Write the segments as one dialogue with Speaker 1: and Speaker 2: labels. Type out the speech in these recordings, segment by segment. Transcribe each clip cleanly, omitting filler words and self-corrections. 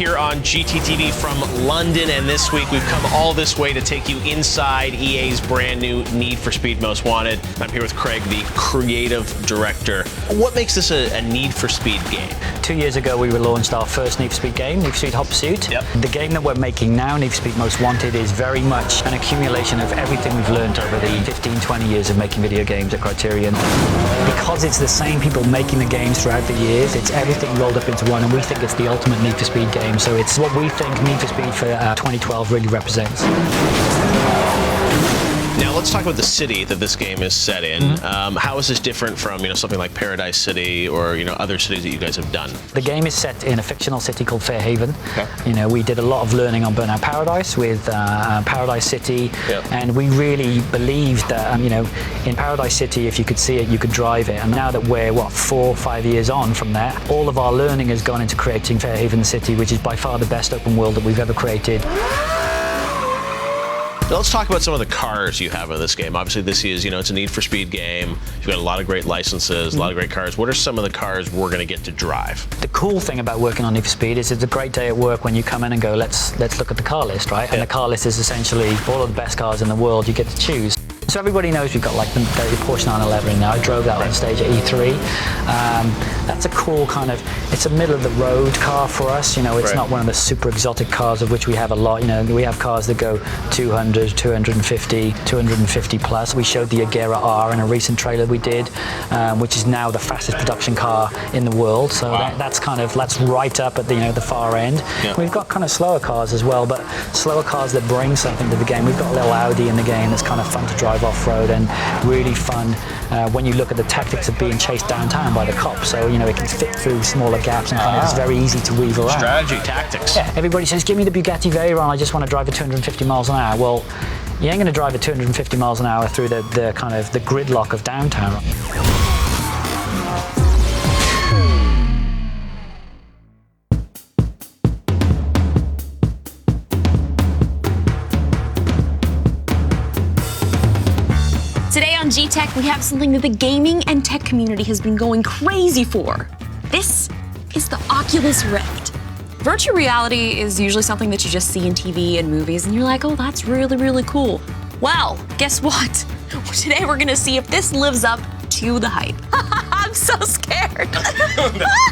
Speaker 1: here on GTTV from London, and this week we've come all this way to take you inside EA's brand new Need for Speed Most Wanted. I'm here with Craig, the creative director. What makes this a Need for Speed game?
Speaker 2: 2 years ago we launched our first Need for Speed game, Need for Speed Hot Pursuit.
Speaker 1: Yep.
Speaker 2: The game that we're making now, Need for Speed Most Wanted, is very much an accumulation of everything we've learned over the 15, 20 years of making video games at Criterion. Because it's the same people making the games throughout the years, it's everything rolled up into one, and we think it's the ultimate Need for Speed game. So it's what we think Need for Speed for 2012 really represents.
Speaker 1: Now let's talk about the city that this game is set in. How is this different from something like Paradise City or other cities that you guys have done?
Speaker 2: The game is set in a fictional city called Fairhaven.
Speaker 1: Okay.
Speaker 2: We did a lot of learning on Burnout Paradise with Paradise City, and we really believed that in Paradise City, if you could see it, you could drive it. And now that we're 4 or 5 years on from there, all of our learning has gone into creating Fairhaven City, which is by far the best open world that we've ever created.
Speaker 1: Now let's talk about some of the cars you have in this game. Obviously this is, it's a Need for Speed game. You've got a lot of great licenses, a lot of great cars. What are some of the cars we're going to get to drive?
Speaker 2: The cool thing about working on Need for Speed is it's a great day at work when you come in and go, let's look at the car list, right? And the car list is essentially all of the best cars in the world you get to choose. So everybody knows we've got the Porsche 911 now. I drove that on stage at E3. That's a cool it's a middle of the road car for us. It's not one of the super exotic cars of which we have a lot. We have cars that go 200, 250, 250 plus. We showed the Agera R in a recent trailer we did, which is now the fastest production car in the world. So that's right up at the far end. Yeah. We've got slower cars as well, but slower cars that bring something to the game. We've got a little Audi in the game that's kind of fun to drive off-road and really fun when you look at the tactics of being chased downtown by the cops. So it can fit through smaller gaps and it's very easy to weave around.
Speaker 1: Strategy, tactics.
Speaker 2: Yeah. Everybody says, give me the Bugatti Veyron, I just want to drive at 250 miles an hour. Well, you ain't going to drive at 250 miles an hour through the gridlock of downtown.
Speaker 3: Today on G-Tech, we have something that the gaming and tech community has been going crazy for. This is the Oculus Rift. Virtual reality is usually something that you just see in TV and movies, and you're like, oh, that's really, really cool. Well, guess what? Today we're gonna see if this lives up to the hype. I'm so scared.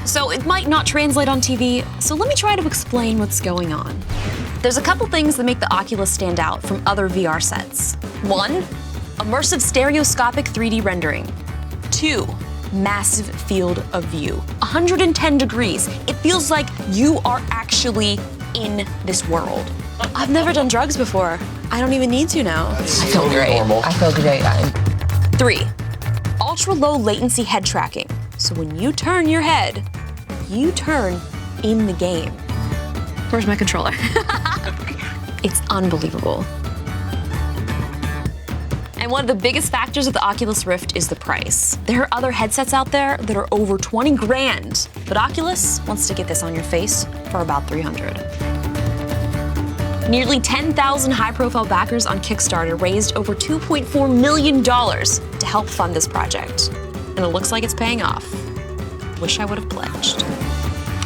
Speaker 3: So it might not translate on TV, so let me try to explain what's going on. There's a couple things that make the Oculus stand out from other VR sets. 1, immersive stereoscopic 3D rendering. 2, massive field of view. 110 degrees. It feels like you are actually in this world. I've never done drugs before. I don't even need to now.
Speaker 4: I feel great. Normal. I feel great.
Speaker 3: 3, ultra low latency head tracking. So when you turn your head, you turn in the game. Where's my controller? It's unbelievable. And one of the biggest factors of the Oculus Rift is the price. There are other headsets out there that are over 20 grand, but Oculus wants to get this on your face for about 300. Nearly 10,000 high-profile backers on Kickstarter raised over $2.4 million to help fund this project. And it looks like it's paying off. Wish I would have pledged.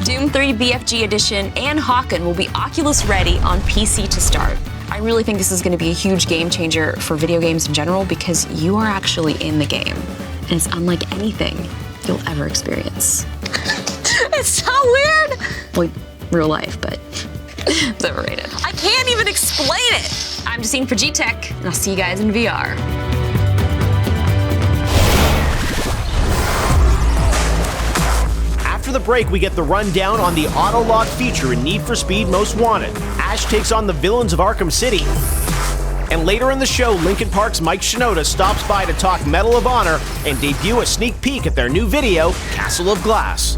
Speaker 3: Doom 3 BFG Edition and Hawken will be Oculus ready on PC to start. I really think this is going to be a huge game changer for video games in general because you are actually in the game. And it's unlike anything you'll ever experience. It's so weird! Well, real life, but it's overrated. I can't even explain it! I'm Justine for G-Tech, and I'll see you guys in VR.
Speaker 5: After the break, we get the rundown on the auto-log feature in Need for Speed Most Wanted. Ash takes on the villains of Arkham City. And later in the show, Linkin Park's Mike Shinoda stops by to talk Medal of Honor and debut a sneak peek at their new video, Castle of Glass.